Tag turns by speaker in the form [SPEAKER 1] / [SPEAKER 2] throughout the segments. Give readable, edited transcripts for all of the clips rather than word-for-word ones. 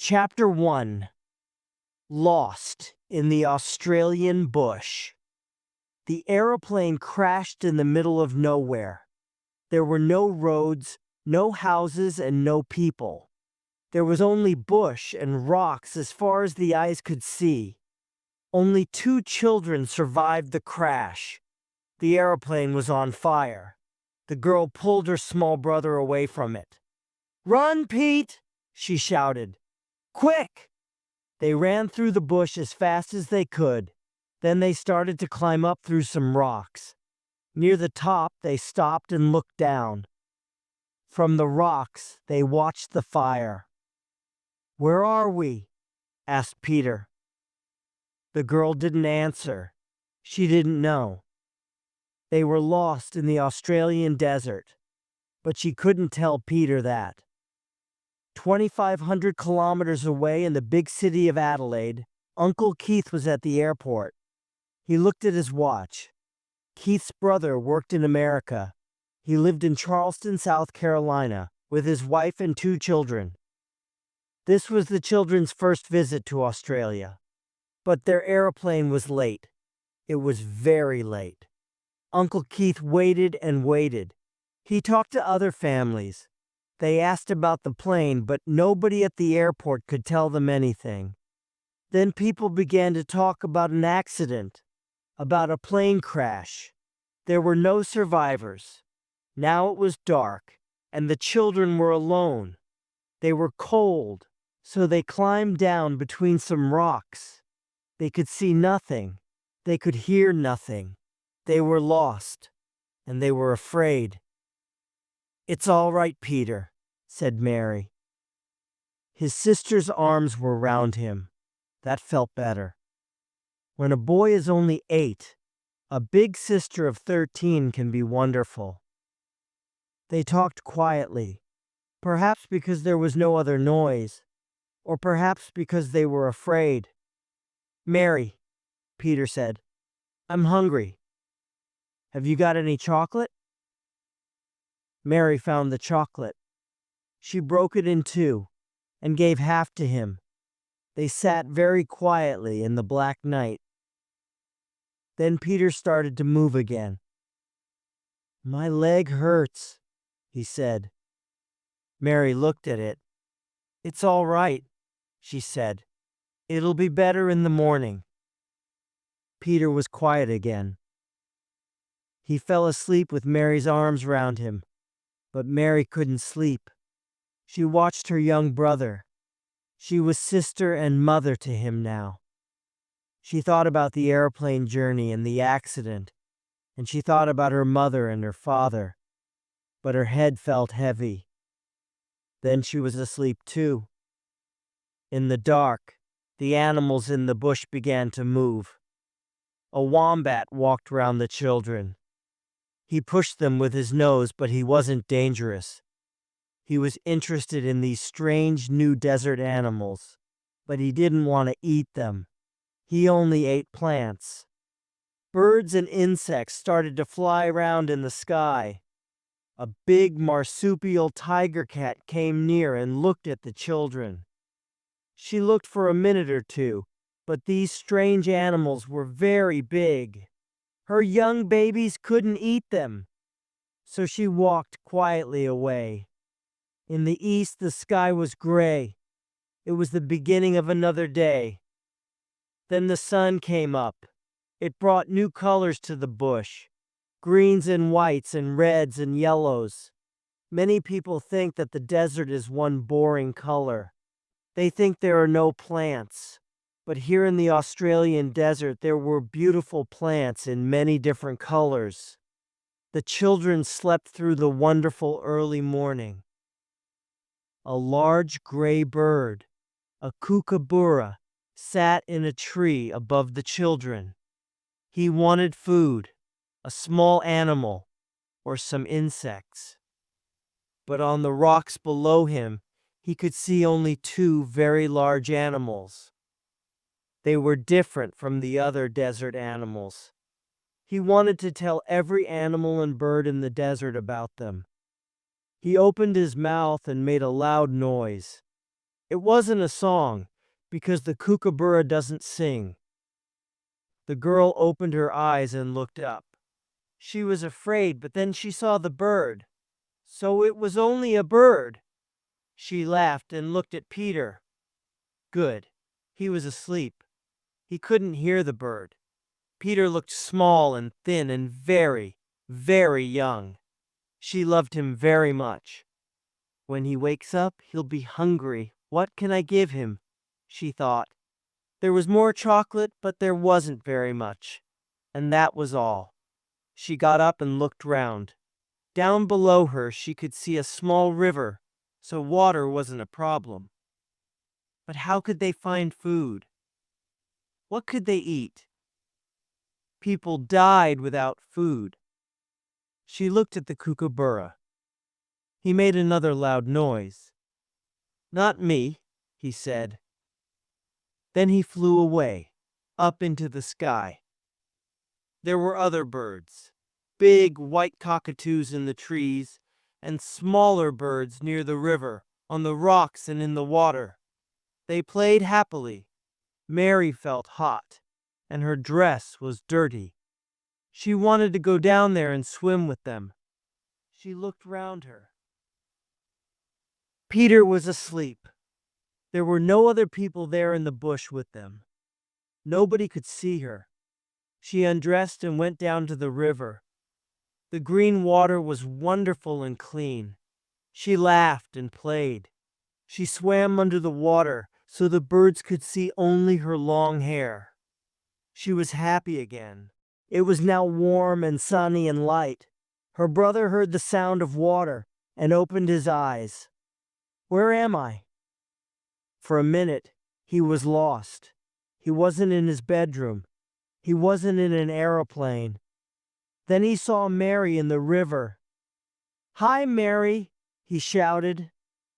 [SPEAKER 1] Chapter 1. Lost in the Australian Bush. The aeroplane crashed in the middle of nowhere. There were no roads, no houses, and no people. There was only bush and rocks as far as the eyes could see. Only 2 children survived the crash. The aeroplane was on fire. The girl pulled her small brother away from it. "Run, Pete!" she shouted. "Quick!" They ran through the bush as fast as they could. Then they started to climb up through some rocks. Near the top, they stopped and looked down. From the rocks, they watched the fire. "Where are we?" asked Peter. The girl didn't answer. She didn't know. They were lost in the Australian desert, but she couldn't tell Peter that. 2,500 kilometers away in the big city of Adelaide, Uncle Keith was at the airport. He looked at his watch. Keith's brother worked in America. He lived in Charleston, South Carolina, with his wife and 2 children. This was the children's first visit to Australia. But their airplane was late. It was very late. Uncle Keith waited and waited. He talked to other families. They asked about the plane, but nobody at the airport could tell them anything. Then people began to talk about an accident, about a plane crash. There were no survivors. Now it was dark, and the children were alone. They were cold, so they climbed down between some rocks. They could see nothing. They could hear nothing. They were lost, and they were afraid. "It's all right, Peter," said Mary. His sister's arms were round him. That felt better. When a boy is only 8, a big sister of 13 can be wonderful. They talked quietly, perhaps because there was no other noise, or perhaps because they were afraid. "Mary," Peter said, "I'm hungry. Have you got any chocolate?" Mary found the chocolate. She broke it in 2 and gave half to him. They sat very quietly in the black night. Then Peter started to move again. "My leg hurts," he said. Mary looked at it. "It's all right," she said. "It'll be better in the morning." Peter was quiet again. He fell asleep with Mary's arms round him, but Mary couldn't sleep. She watched her young brother. She was sister and mother to him now. She thought about the airplane journey and the accident, and she thought about her mother and her father, but her head felt heavy. Then she was asleep too. In the dark, the animals in the bush began to move. A wombat walked round the children. He pushed them with his nose, but he wasn't dangerous. He was interested in these strange new desert animals, but he didn't want to eat them. He only ate plants. Birds and insects started to fly around in the sky. A big marsupial tiger cat came near and looked at the children. She looked for a minute or 2, but these strange animals were very big. Her young babies couldn't eat them, so she walked quietly away. In the east, the sky was gray. It was the beginning of another day. Then the sun came up. It brought new colors to the bush, greens and whites and reds and yellows. Many people think that the desert is one boring color. They think there are no plants. But here in the Australian desert, there were beautiful plants in many different colors. The children slept through the wonderful early morning. A large gray bird, a kookaburra, sat in a tree above the children. He wanted food, a small animal, or some insects. But on the rocks below him, he could see only 2 very large animals. They were different from the other desert animals. He wanted to tell every animal and bird in the desert about them. He opened his mouth and made a loud noise. It wasn't a song, because the kookaburra doesn't sing. The girl opened her eyes and looked up. She was afraid, but then she saw the bird. So it was only a bird. She laughed and looked at Peter. Good. He was asleep. He couldn't hear the bird. Peter looked small and thin and very, very young. She loved him very much. When he wakes up, he'll be hungry. What can I give him? She thought. There was more chocolate, but there wasn't very much. And that was all. She got up and looked round. Down below her, she could see a small river, so water wasn't a problem. But how could they find food? What could they eat? People died without food. She looked at the kookaburra. He made another loud noise. Not me, he said. Then he flew away, up into the sky. There were other birds, big white cockatoos in the trees, and smaller birds near the river, on the rocks and in the water. They played happily. Mary felt hot, and her dress was dirty. She wanted to go down there and swim with them. She looked round her. Peter was asleep. There were no other people there in the bush with them. Nobody could see her. She undressed and went down to the river. The green water was wonderful and clean. She laughed and played. She swam under the water so the birds could see only her long hair. She was happy again. It was now warm and sunny and light. Her brother heard the sound of water and opened his eyes. Where am I? For a minute, he was lost. He wasn't in his bedroom. He wasn't in an aeroplane. Then he saw Mary in the river. Hi, Mary, he shouted.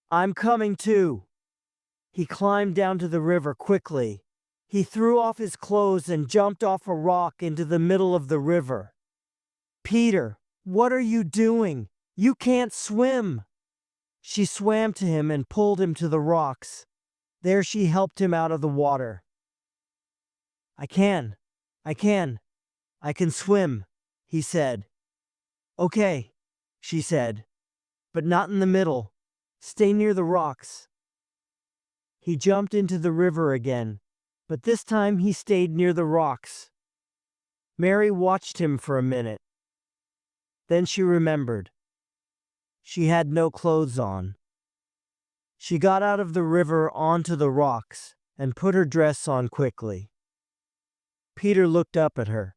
[SPEAKER 1] I'm coming too. He climbed down to the river quickly. He threw off his clothes and jumped off a rock into the middle of the river. Peter, what are you doing? You can't swim. She swam to him and pulled him to the rocks. There she helped him out of the water. I can swim, he said. Okay, she said, but not in the middle. Stay near the rocks. He jumped into the river again, but this time he stayed near the rocks. Mary watched him for a minute. Then she remembered. She had no clothes on. She got out of the river onto the rocks and put her dress on quickly. Peter looked up at her.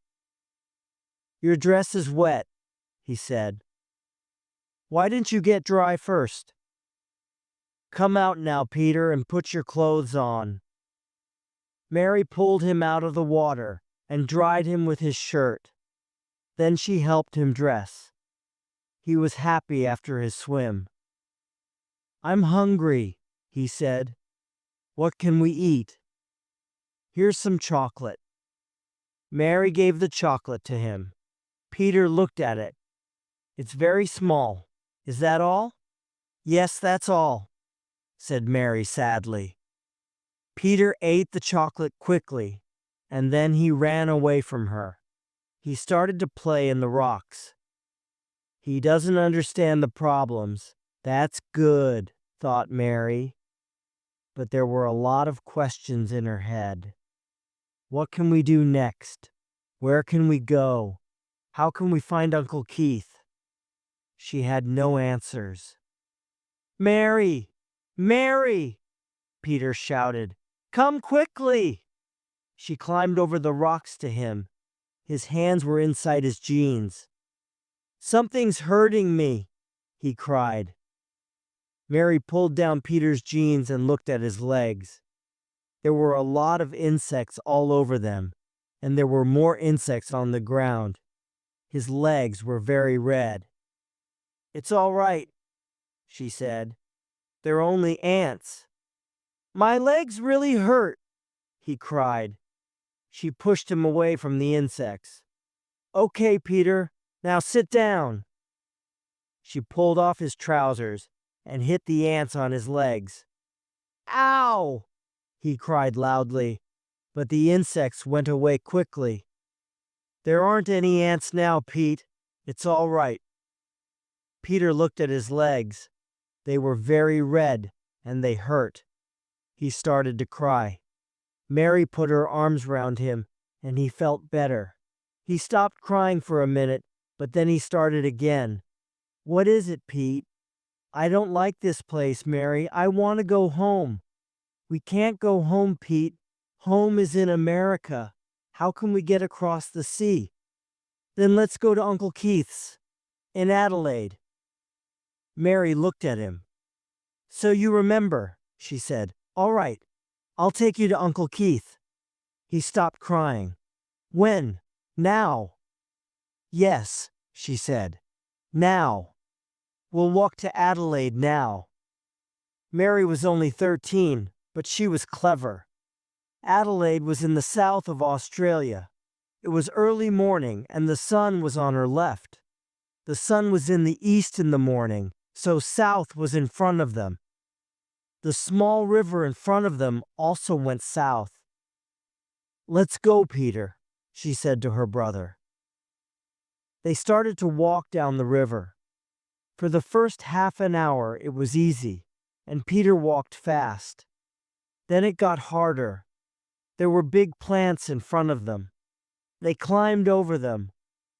[SPEAKER 1] Your dress is wet, he said. Why didn't you get dry first? Come out now, Peter, and put your clothes on. Mary pulled him out of the water and dried him with his shirt. Then she helped him dress. He was happy after his swim. I'm hungry, he said. What can we eat? Here's some chocolate. Mary gave the chocolate to him. Peter looked at it. It's very small. Is that all? Yes, that's all, said Mary sadly. Peter ate the chocolate quickly, and then he ran away from her. He started to play in the rocks. He doesn't understand the problems. That's good, thought Mary. But there were a lot of questions in her head. What can we do next? Where can we go? How can we find Uncle Keith? She had no answers. Mary! Mary! Peter shouted. Come quickly! She climbed over the rocks to him. His hands were inside his jeans. Something's hurting me, he cried. Mary pulled down Peter's jeans and looked at his legs. There were a lot of insects all over them, and there were more insects on the ground. His legs were very red. It's all right, she said. They're only ants. My legs really hurt, he cried. She pushed him away from the insects. Okay, Peter, now sit down. She pulled off his trousers and hit the ants on his legs. Ow! He cried loudly, but the insects went away quickly. There aren't any ants now, Pete. It's all right. Peter looked at his legs. They were very red, and they hurt. He started to cry. Mary put her arms round him, and he felt better. He stopped crying for a minute, but then he started again. What is it, Pete? I don't like this place, Mary. I want to go home. We can't go home, Pete. Home is in America. How can we get across the sea? Then let's go to Uncle Keith's in Adelaide. Mary looked at him. So you remember, she said. All right, I'll take you to Uncle Keith. He stopped crying. When? Now? Yes, she said. Now. We'll walk to Adelaide now. Mary was only 13, but she was clever. Adelaide was in the south of Australia. It was early morning and the sun was on her left. The sun was in the east in the morning, so south was in front of them. The small river in front of them also went south. Let's go, Peter, she said to her brother. They started to walk down the river. For the first half an hour it was easy, and Peter walked fast. Then it got harder. There were big plants in front of them. They climbed over them,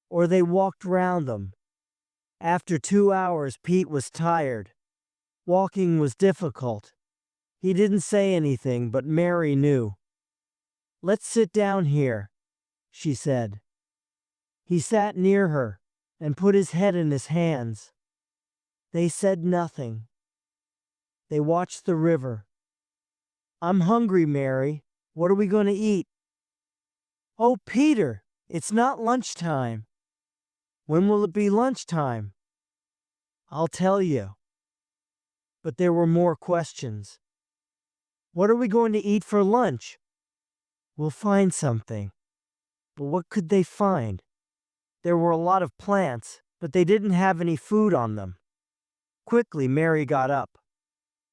[SPEAKER 1] or they walked round them. After 2 hours, Pete was tired. Walking was difficult. He didn't say anything, but Mary knew. Let's sit down here, she said. He sat near her and put his head in his hands. They said nothing. They watched the river. I'm hungry, Mary. What are we going to eat? Oh, Peter, it's not lunchtime. When will it be lunchtime? I'll tell you. But there were more questions. What are we going to eat for lunch? We'll find something. But what could they find? There were a lot of plants, but they didn't have any food on them. Quickly, Mary got up.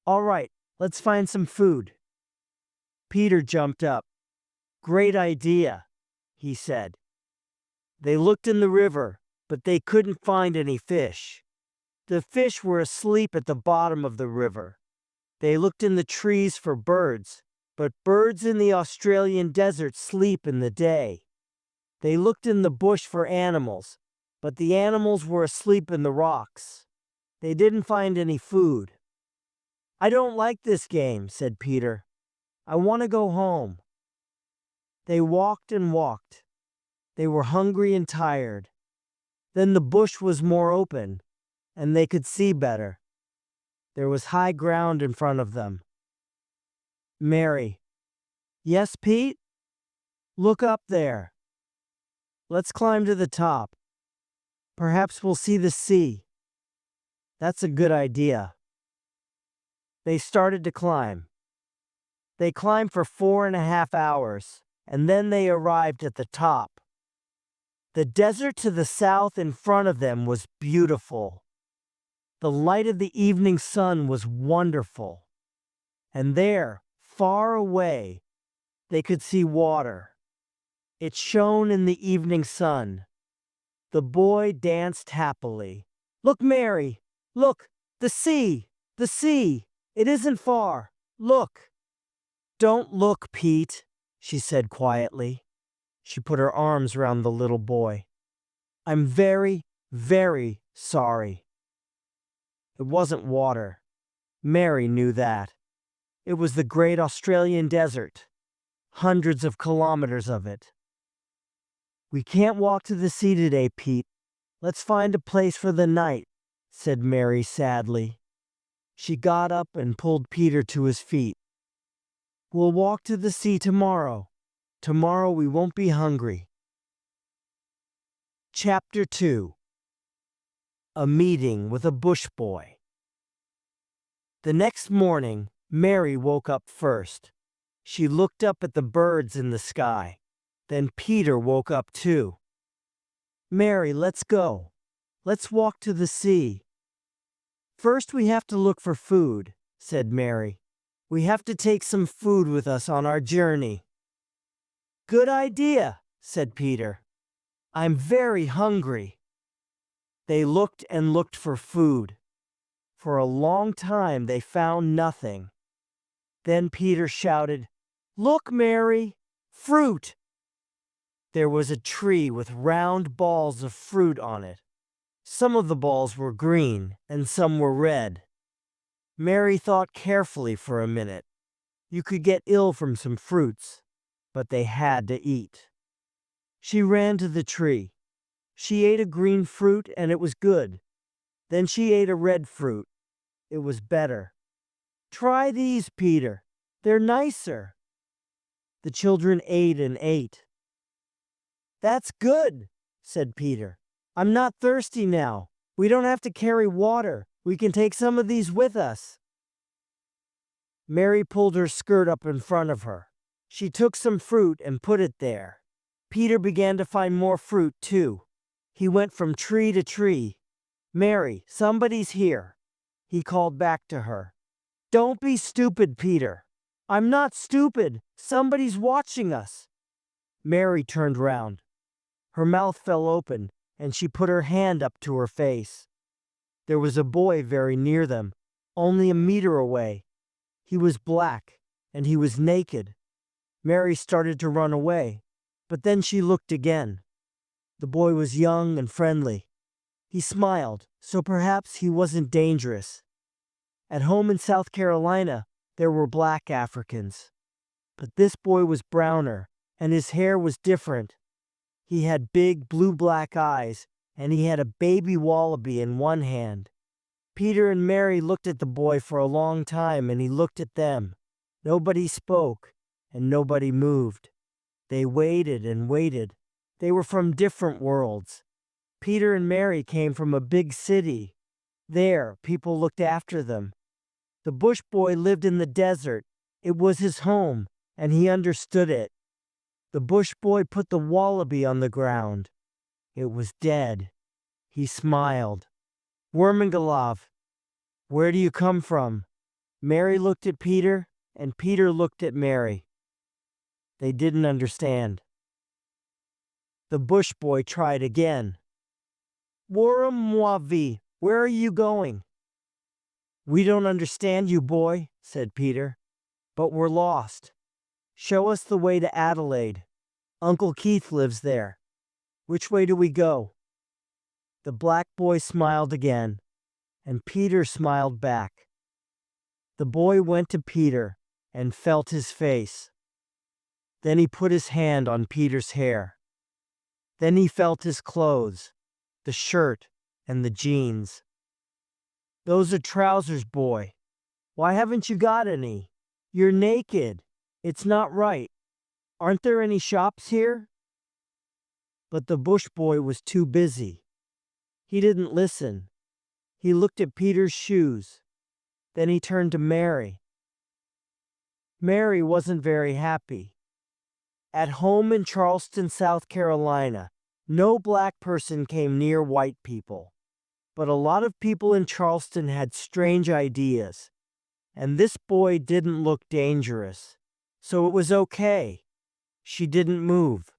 [SPEAKER 1] All right, let's find some food. Peter jumped up. Great idea, he said. They looked in the river, but they couldn't find any fish. The fish were asleep at the bottom of the river. They looked in the trees for birds, but birds in the Australian desert sleep in the day. They looked in the bush for animals, but the animals were asleep in the rocks. They didn't find any food. I don't like this game, said Peter. I want to go home. They walked and walked. They were hungry and tired. Then the bush was more open, and they could see better. There was high ground in front of them. Mary. Yes, Pete? Look up there. Let's climb to the top. Perhaps we'll see the sea. That's a good idea. They started to climb. They climbed for 4.5 hours, and then they arrived at the top. The desert to the south in front of them was beautiful. The light of the evening sun was wonderful. And there, far away, they could see water. It shone in the evening sun. The boy danced happily. Look, Mary! Look! The sea! The sea! It isn't far! Look! Don't look, Pete, she said quietly. She put her arms round the little boy. I'm very, very sorry. It wasn't water. Mary knew that. It was the great Australian desert. Hundreds of kilometers of it. We can't walk to the sea today, Pete. Let's find a place for the night, said Mary sadly. She got up and pulled Peter to his feet. We'll walk to the sea tomorrow. Tomorrow we won't be hungry. Chapter 2. A Meeting with a Bush Boy. The next morning, Mary woke up first. She looked up at the birds in the sky. Then Peter woke up too. Mary, let's go. Let's walk to the sea. First we have to look for food, said Mary. We have to take some food with us on our journey." "Good idea," said Peter. "I'm very hungry." They looked and looked for food. For a long time they found nothing. Then Peter shouted, "Look, Mary! Fruit!" There was a tree with round balls of fruit on it. Some of the balls were green and some were red. Mary thought carefully for a minute. You could get ill from some fruits, but they had to eat. She ran to the tree. She ate a green fruit and it was good. Then she ate a red fruit. It was better. "Try these, Peter. They're nicer." The children ate and ate. "That's good," said Peter. "I'm not thirsty now. We don't have to carry water. We can take some of these with us." Mary pulled her skirt up in front of her. She took some fruit and put it there. Peter began to find more fruit too. He went from tree to tree. "Mary, somebody's here," he called back to her. "Don't be stupid, Peter." "I'm not stupid. Somebody's watching us." Mary turned round. Her mouth fell open, and she put her hand up to her face. There was a boy very near them, only a meter away. He was black, and he was naked. Mary started to run away, but then she looked again. The boy was young and friendly. He smiled, so perhaps he wasn't dangerous. At home in South Carolina, there were black Africans. But this boy was browner, and his hair was different. He had big blue-black eyes, and he had a baby wallaby in one hand. Peter and Mary looked at the boy for a long time, and he looked at them. Nobody spoke, and nobody moved. They waited and waited. They were from different worlds. Peter and Mary came from a big city. There, people looked after them. The bush boy lived in the desert. It was his home, and he understood it. The bush boy put the wallaby on the ground. It was dead. He smiled. "Wormingalav, where do you come from?" Mary looked at Peter, and Peter looked at Mary. They didn't understand. The bush boy tried again. "Warumwavi, where are you going?" "We don't understand you, boy," said Peter, "but we're lost. Show us the way to Adelaide. Uncle Keith lives there. Which way do we go?" The black boy smiled again, and Peter smiled back. The boy went to Peter and felt his face. Then he put his hand on Peter's hair. Then he felt his clothes, the shirt and the jeans. "Those are trousers, boy. Why haven't you got any? You're naked. It's not right. Aren't there any shops here?" But the bush boy was too busy. He didn't listen. He looked at Peter's shoes. Then he turned to Mary. Mary wasn't very happy. At home in Charleston, South Carolina, no black person came near white people. But a lot of people in Charleston had strange ideas. And this boy didn't look dangerous. So it was okay. She didn't move.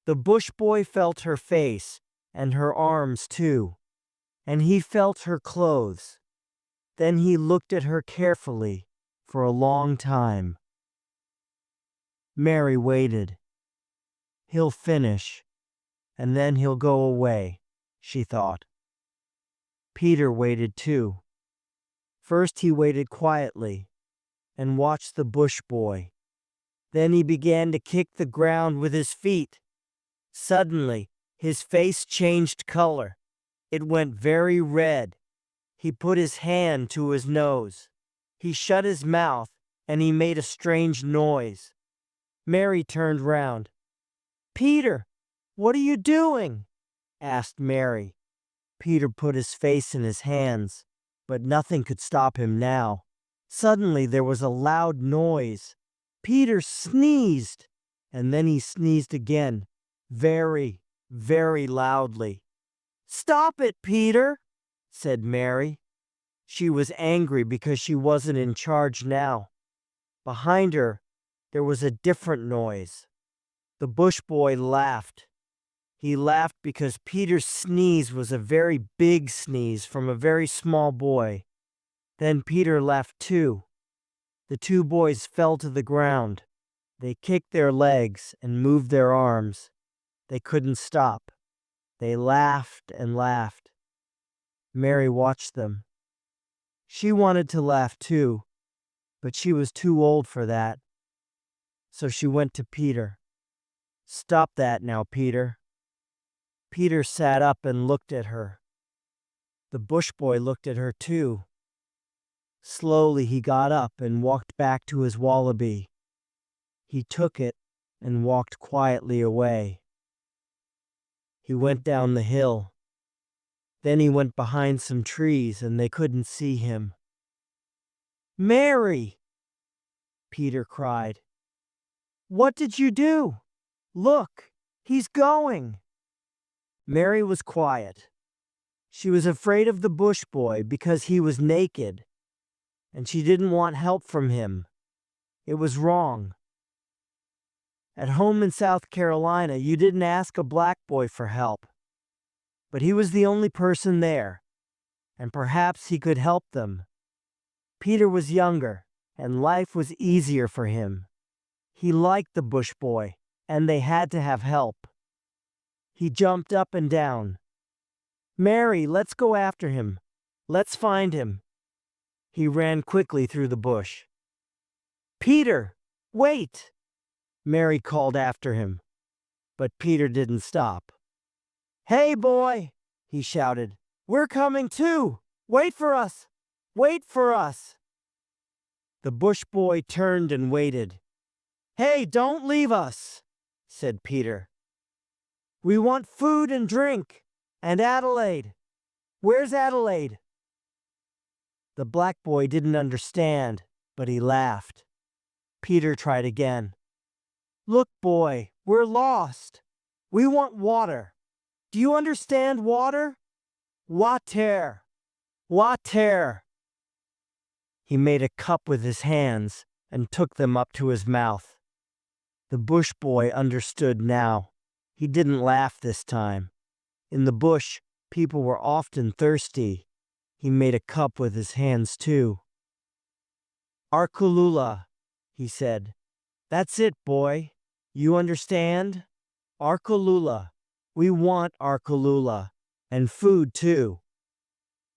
[SPEAKER 1] The bush boy felt her face, and her arms too. And he felt her clothes. Then he looked at her carefully for a long time. Mary waited. He'll finish, and then he'll go away, she thought. Peter waited too. First he waited quietly and watched the bush boy. Then he began to kick the ground with his feet. Suddenly, his face changed color. It went very red. He put his hand to his nose. He shut his mouth, and he made a strange noise. Mary turned round. "Peter, what are you doing?" asked Mary. Peter put his face in his hands, but nothing could stop him now. Suddenly there was a loud noise. Peter sneezed, and then he sneezed again, very, very loudly. "Stop it, Peter," said Mary. She was angry because she wasn't in charge now. Behind her, there was a different noise. The bush boy laughed. He laughed because Peter's sneeze was a very big sneeze from a very small boy. Then Peter laughed too. The two boys fell to the ground. They kicked their legs and moved their arms. They couldn't stop. They laughed and laughed. Mary watched them. She wanted to laugh too, but she was too old for that. So she went to Peter. "Stop that now, Peter." Peter sat up and looked at her. The bush boy looked at her too. Slowly he got up and walked back to his wallaby. He took it and walked quietly away. He went down the hill. Then he went behind some trees and they couldn't see him. "Mary!" Peter cried. "What did you do? Look, he's going." Mary was quiet. She was afraid of the bush boy because he was naked, and she didn't want help from him. It was wrong. At home in South Carolina, you didn't ask a black boy for help. But he was the only person there, and perhaps he could help them. Peter was younger, and life was easier for him. He liked the bush boy, and they had to have help. He jumped up and down. "Mary, let's go after him. Let's find him." He ran quickly through the bush. "Peter, wait!" Mary called after him, but Peter didn't stop. "Hey, boy!" he shouted. "We're coming too! Wait for us! Wait for us!" The bush boy turned and waited. "Hey, don't leave us," said Peter. "We want food and drink. And Adelaide. Where's Adelaide?" The black boy didn't understand, but he laughed. Peter tried again. "Look, boy, we're lost. We want water. Do you understand water? Water. Water." He made a cup with his hands and took them up to his mouth. The bush boy understood now. He didn't laugh this time. In the bush, people were often thirsty. He made a cup with his hands too. "Arkulula," he said. "That's it, boy. You understand? Arkulula. We want Arkulula. And food too."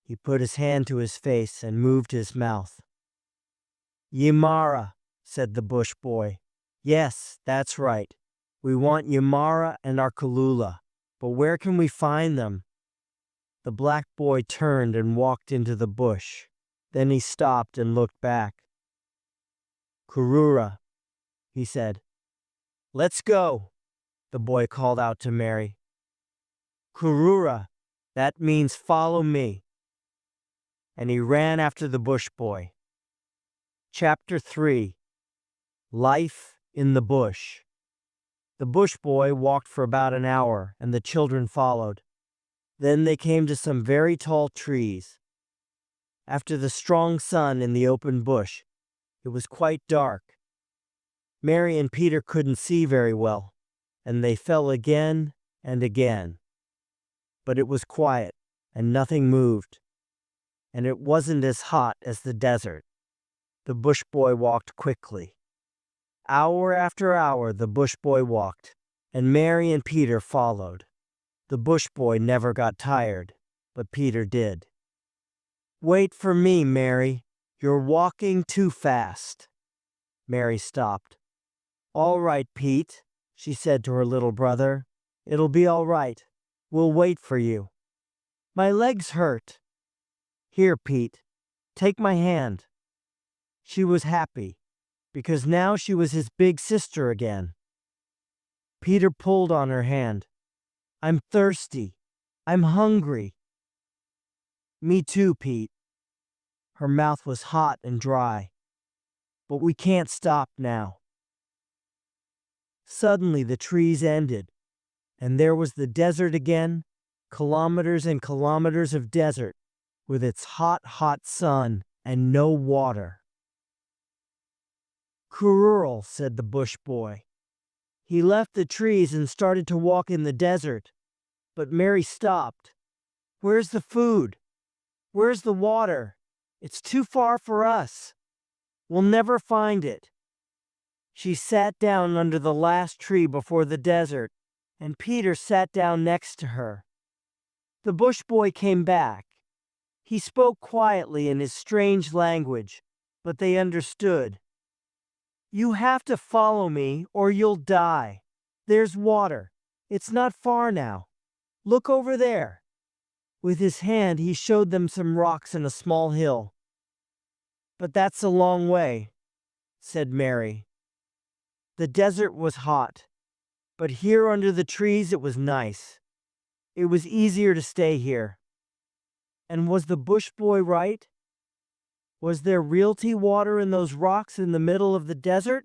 [SPEAKER 1] He put his hand to his face and moved his mouth. "Yimara," said the bush boy. "Yes, that's right. We want Yimara and Arkulula. But where can we find them?" The black boy turned and walked into the bush. Then he stopped and looked back. "Kurura," he said. "Let's go," the boy called out to Mary. "Kurura, that means follow me." And he ran after the bush boy. Chapter 3. Life in the Bush. The bush boy walked for about an hour, and the children followed. Then they came to some very tall trees. After the strong sun in the open bush, it was quite dark. Mary and Peter couldn't see very well, and they fell again and again. But it was quiet, and nothing moved. And it wasn't as hot as the desert. The bush boy walked quickly. Hour after hour the bush boy walked, and Mary and Peter followed. The bush boy never got tired, but Peter did. "Wait for me, Mary. You're walking too fast." Mary stopped. "All right, Pete," she said to her little brother. "It'll be all right. We'll wait for you." "My legs hurt." "Here, Pete. Take my hand." She was happy, because now she was his big sister again. Peter pulled on her hand. "I'm thirsty. I'm hungry." "Me too, Pete." Her mouth was hot and dry. "But we can't stop now." Suddenly the trees ended, and there was the desert again, kilometers and kilometers of desert, with its hot, hot sun and no water. Cruel, said the bush boy. He left the trees and started to walk in the desert, but Mary stopped. Where's the food? Where's the water? It's too far for us. We'll never find it. She sat down under the last tree before the desert, and Peter sat down next to her. The bush boy came back. He spoke quietly in his strange language, but they understood. You have to follow me or you'll die. There's water. It's not far now. Look over there. With his hand he showed them some rocks and a small hill. But that's a long way, said Mary. The desert was hot, but here under the trees it was nice. It was easier to stay here. And was the bush boy right? Was there realty water in those rocks in the middle of the desert?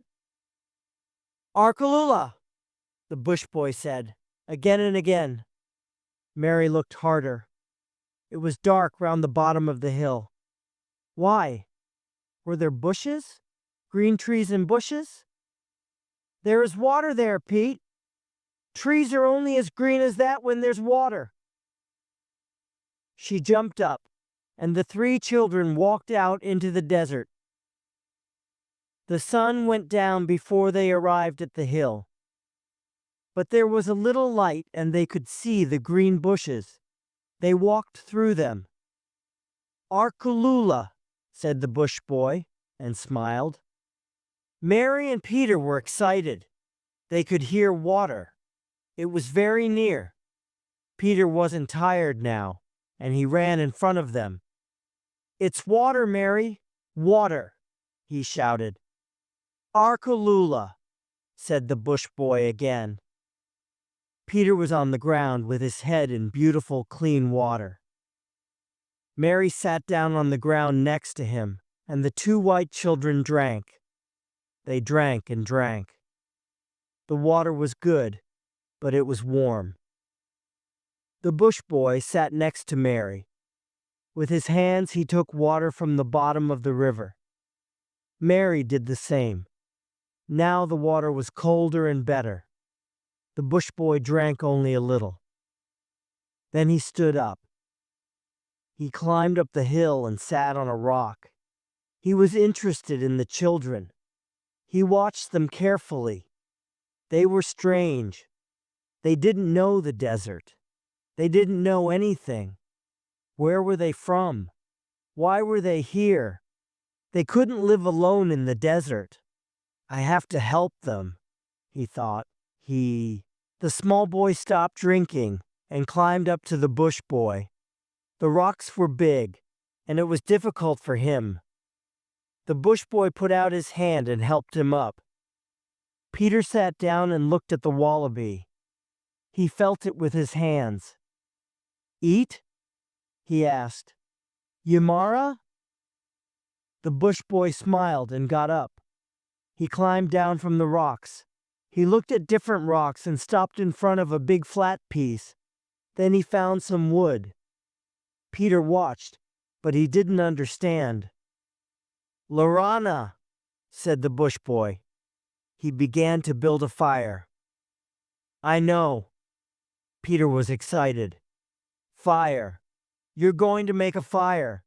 [SPEAKER 1] Arkalula, the bush boy said, again and again. Mary looked harder. It was dark round the bottom of the hill. Why? Were there bushes? Green trees and bushes? There is water there, Pete. Trees are only as green as that when there's water. She jumped up, and the three children walked out into the desert. The sun went down before they arrived at the hill. But there was a little light and they could see the green bushes. They walked through them. Arkalula, said the bush boy, and smiled. Mary and Peter were excited. They could hear water. It was very near. Peter wasn't tired now, and he ran in front of them. It's water, Mary, water, he shouted. Arkalula, said the bush boy again. Peter was on the ground with his head in beautiful, clean water. Mary sat down on the ground next to him, and the two white children drank. They drank and drank. The water was good, but it was warm. The bush boy sat next to Mary. With his hands he took water from the bottom of the river. Mary did the same. Now the water was colder and better. The bush boy drank only a little. Then he stood up. He climbed up the hill and sat on a rock. He was interested in the children. He watched them carefully. They were strange. They didn't know the desert. They didn't know anything. Where were they from? Why were they here? They couldn't live alone in the desert. I have to help them, he thought. The small boy stopped drinking and climbed up to the bush boy. The rocks were big, and it was difficult for him. The bush boy put out his hand and helped him up. Peter sat down and looked at the wallaby. He felt it with his hands. Eat? He asked. Yamara? The bush boy smiled and got up. He climbed down from the rocks. He looked at different rocks and stopped in front of a big flat piece. Then he found some wood. Peter watched, but he didn't understand. Lorana, said the bush boy. He began to build a fire. I know. Peter was excited. Fire. You're going to make a fire.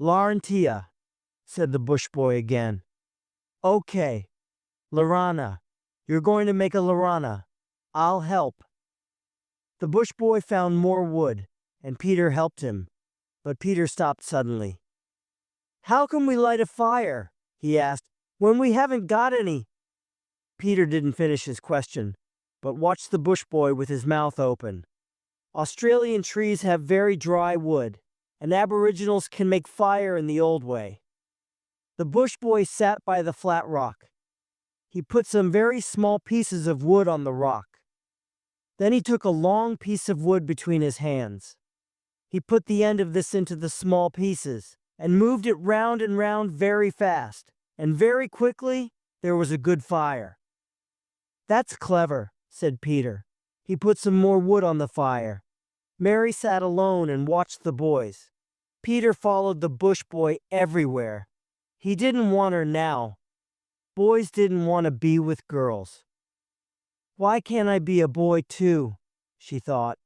[SPEAKER 1] Larentia, said the bush boy again. Okay. Lorana. You're going to make a Lorana. I'll help. The bush boy found more wood, and Peter helped him. But Peter stopped suddenly. How can we light a fire? He asked, when we haven't got any. Peter didn't finish his question, but watched the bush boy with his mouth open. Australian trees have very dry wood, and Aboriginals can make fire in the old way. The bush boy sat by the flat rock. He put some very small pieces of wood on the rock. Then he took a long piece of wood between his hands. He put the end of this into the small pieces and moved it round and round very fast, and very quickly there was a good fire. That's clever, said Peter. He put some more wood on the fire. Mary sat alone and watched the boys. Peter followed the bush boy everywhere. He didn't want her now. Boys didn't want to be with girls. Why can't I be a boy too? She thought.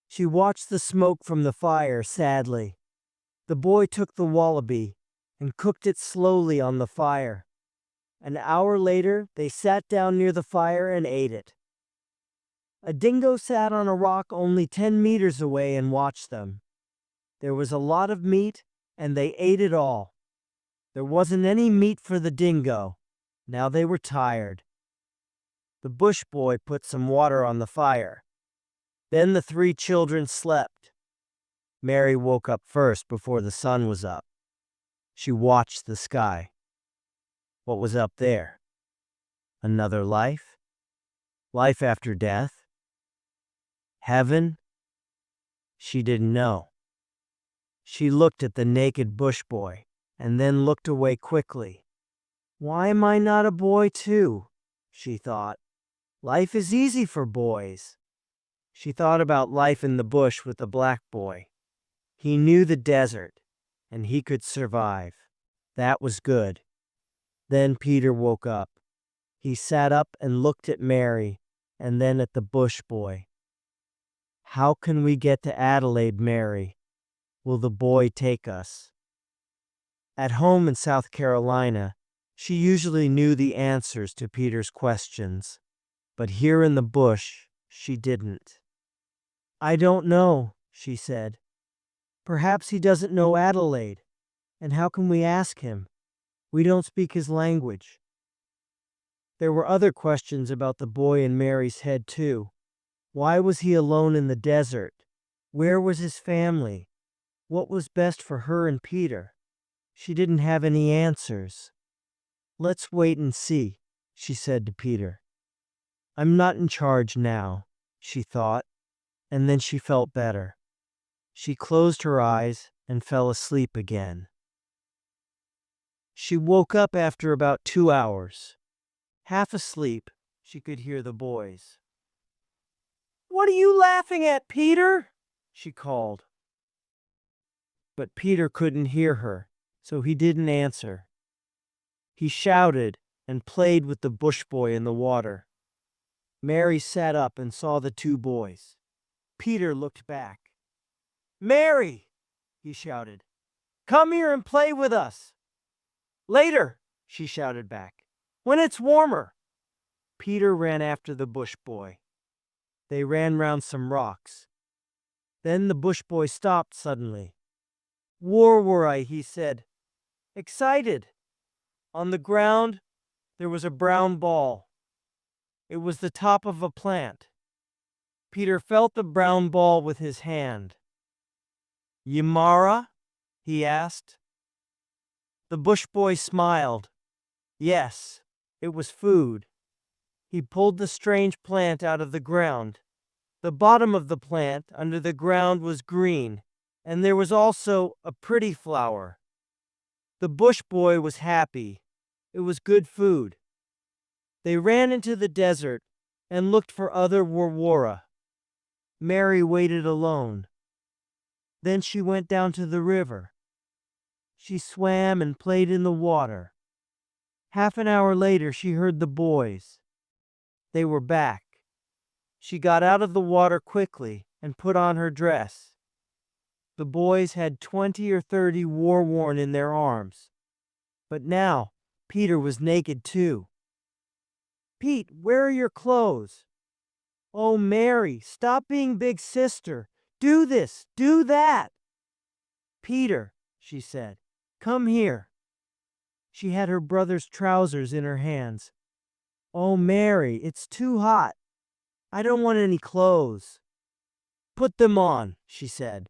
[SPEAKER 1] She watched the smoke from the fire sadly. The boy took the wallaby and cooked it slowly on the fire. An hour later, they sat down near the fire and ate it. A dingo sat on a rock only 10 meters away and watched them. There was a lot of meat, and they ate it all. There wasn't any meat for the dingo. Now they were tired. The bush boy put some water on the fire. Then the 3 children slept. Mary woke up first before the sun was up. She watched the sky. What was up there? Another life? Life after death? Heaven? She didn't know. She looked at the naked bush boy and then looked away quickly. Why am I not a boy too? She thought. Life is easy for boys. She thought about life in the bush with the black boy. He knew the desert, and he could survive. That was good. Then Peter woke up. He sat up and looked at Mary, and then at the bush boy. How can we get to Adelaide, Mary? Will the boy take us? At home in South Carolina, she usually knew the answers to Peter's questions, but here in the bush, she didn't. I don't know, she said. Perhaps he doesn't know Adelaide, and how can we ask him? We don't speak his language. There were other questions about the boy in Mary's head too. Why was he alone in the desert? Where was his family? What was best for her and Peter? She didn't have any answers. Let's wait and see, she said to Peter. I'm not in charge now, she thought, and then she felt better. She closed her eyes and fell asleep again. She woke up after about 2 hours. Half asleep, she could hear the boys. What are you laughing at, Peter? She called. But Peter couldn't hear her, so he didn't answer. He shouted and played with the bush boy in the water. Mary sat up and saw the 2 boys. Peter looked back. Mary, he shouted, come here and play with us. Later, she shouted back, when it's warmer. Peter ran after the bush boy. They ran round some rocks. Then the bush boy stopped suddenly. Where were I? He said, excited. On the ground, there was a brown ball. It was the top of a plant. Peter felt the brown ball with his hand. Yamara? He asked. The bush boy smiled. Yes, it was food. He pulled the strange plant out of the ground. The bottom of the plant under the ground was green, and there was also a pretty flower. The bush boy was happy. It was good food. They ran into the desert and looked for other warwara. Mary waited alone. Then she went down to the river. She swam and played in the water. Half an hour later, she heard the boys. They were back. She got out of the water quickly and put on her dress. The boys had 20 or 30 war-worn in their arms. But now, Peter was naked too. Pete, where are your clothes? Oh, Mary, stop being big sister. Do this, do that. Peter, she said, come here. She had her brother's trousers in her hands. Oh, Mary, it's too hot. I don't want any clothes. Put them on, she said.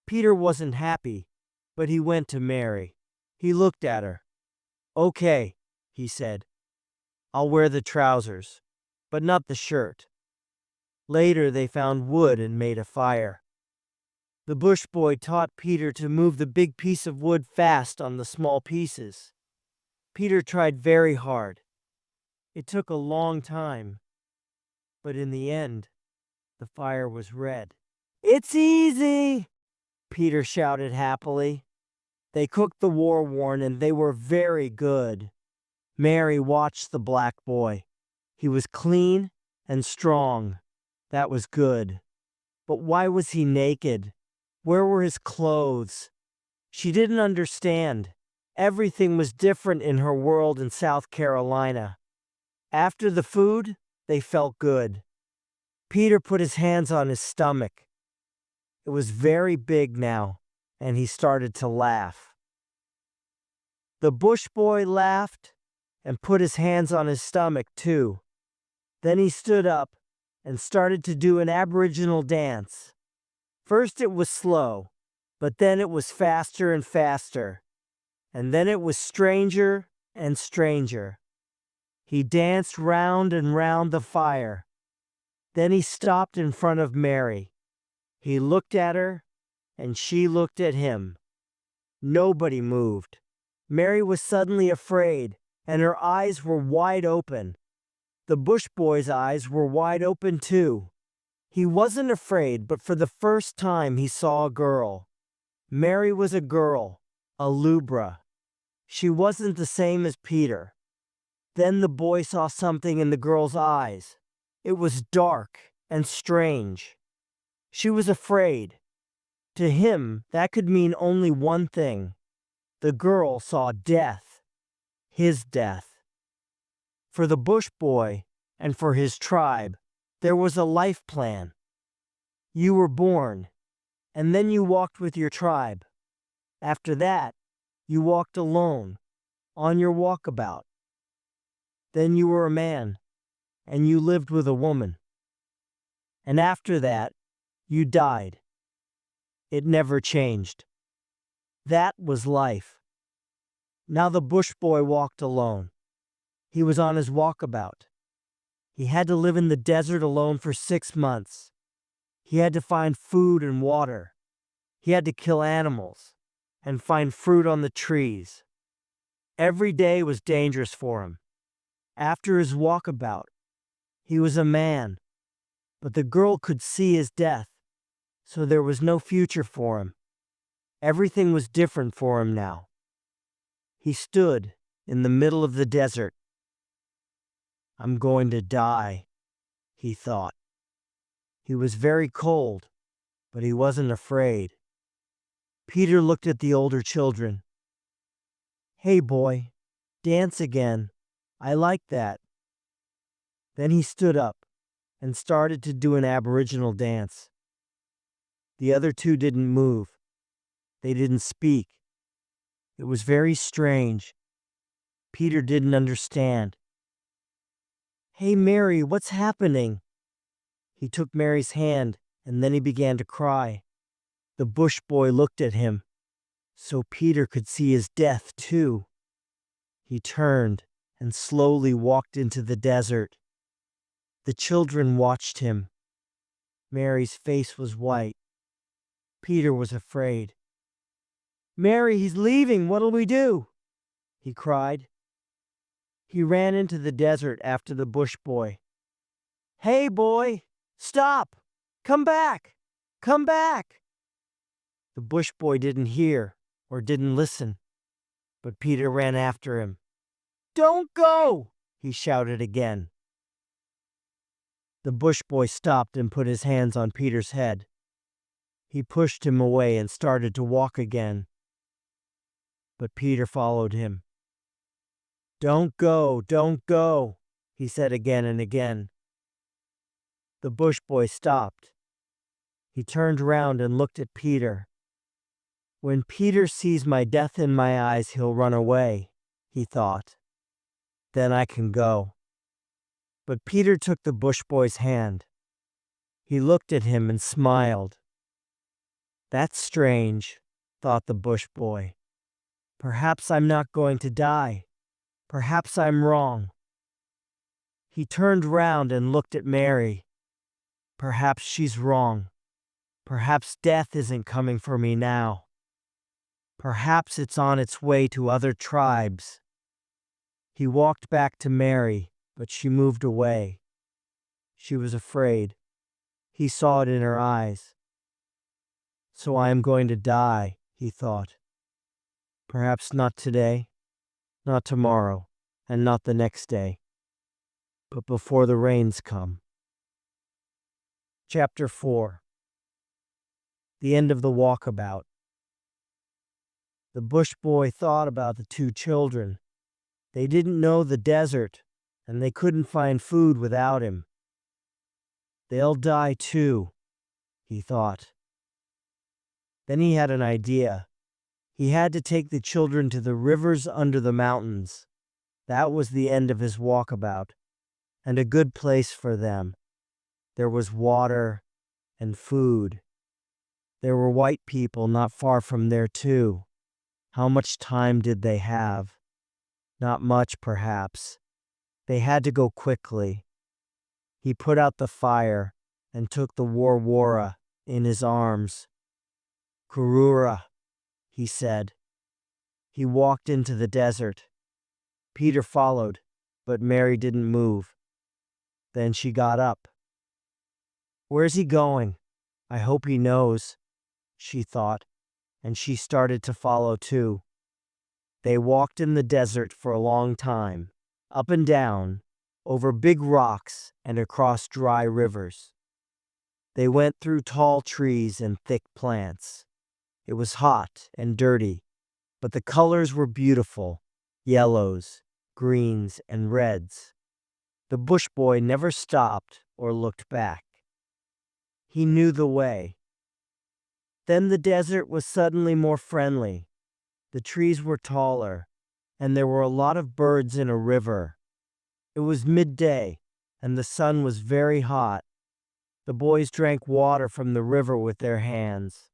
[SPEAKER 1] Peter wasn't happy, but he went to Mary. He looked at her. Okay, he said. I'll wear the trousers, but not the shirt. Later they found wood and made a fire. The bush boy taught Peter to move the big piece of wood fast on the small pieces. Peter tried very hard. It took a long time, but in the end, the fire was red. It's easy, Peter shouted happily. They cooked the war-worn and they were very good. Mary watched the black boy. He was clean and strong. That was good. But why was he naked? Where were his clothes? She didn't understand. Everything was different in her world in South Carolina. After the food, they felt good. Peter put his hands on his stomach. It was very big now, and he started to laugh. The bush boy laughed and put his hands on his stomach too. Then he stood up and started to do an Aboriginal dance. First it was slow, but then it was faster and faster, and then it was stranger and stranger. He danced round and round the fire. Then he stopped in front of Mary. He looked at her, and she looked at him. Nobody moved. Mary was suddenly afraid, and her eyes were wide open. The bush boy's eyes were wide open too. He wasn't afraid, but for the first time he saw a girl. Mary was a girl, a lubra. She wasn't the same as Peter. Then the boy saw something in the girl's eyes. It was dark and strange. She was afraid. To him, that could mean only one thing. The girl saw death. His death. For the bush boy and for his tribe, there was a life plan. You were born, and then you walked with your tribe. After that, you walked alone, on your walkabout. Then you were a man, and you lived with a woman. And after that, you died. It never changed. That was life. Now the bush boy walked alone. He was on his walkabout. He had to live in the desert alone for 6 months. He had to find food and water. He had to kill animals and find fruit on the trees. Every day was dangerous for him. After his walkabout, he was a man, but the girl could see his death, so there was no future for him. Everything was different for him now. He stood in the middle of the desert. I'm going to die, he thought. He was very cold, but he wasn't afraid. Peter looked at the older children. Hey boy, dance again. I like that. Then he stood up and started to do an Aboriginal dance. The other two didn't move. They didn't speak. It was very strange. Peter didn't understand. Hey Mary, what's happening? He took Mary's hand and then he began to cry. The bush boy looked at him, so Peter could see his death too. He turned and slowly walked into the desert. The children watched him. Mary's face was white. Peter was afraid. Mary, he's leaving. What'll we do? He cried. He ran into the desert after the bush boy. Hey boy, stop! Come back! Come back! The bush boy didn't hear or didn't listen, but Peter ran after him. Don't go! He shouted again. The bush boy stopped and put his hands on Peter's head. He pushed him away and started to walk again. But Peter followed him. Don't go, he said again and again. The bush boy stopped. He turned around and looked at Peter. When Peter sees my death in my eyes, he'll run away, he thought. Then I can go. But Peter took the bush boy's hand. He looked at him and smiled. That's strange, thought the bush boy. Perhaps I'm not going to die. Perhaps I'm wrong. He turned round and looked at Mary. Perhaps she's wrong. Perhaps death isn't coming for me now. Perhaps it's on its way to other tribes. He walked back to Mary, but she moved away. She was afraid. He saw it in her eyes. So I am going to die, he thought. Perhaps not today, not tomorrow, and not the next day, but before the rains come. Chapter 4. The end of the walkabout. The bush boy thought about the two children. They didn't know the desert, and they couldn't find food without him. They'll die too, he thought. Then he had an idea. He had to take the children to the rivers under the mountains. That was the end of his walkabout, and a good place for them. There was water and food. There were white people not far from there too. How much time did they have? Not much, perhaps. They had to go quickly. He put out the fire and took the warwara in his arms. Kurura, he said. He walked into the desert. Peter followed, but Mary didn't move. Then she got up. Where's he going? I hope he knows, she thought, and she started to follow too. They walked in the desert for a long time, up and down, over big rocks and across dry rivers. They went through tall trees and thick plants. It was hot and dirty, but the colors were beautiful, yellows, greens, and reds. The bush boy never stopped or looked back. He knew the way. Then the desert was suddenly more friendly. The trees were taller, and there were a lot of birds in a river. It was midday, and the sun was very hot. The boys drank water from the river with their hands.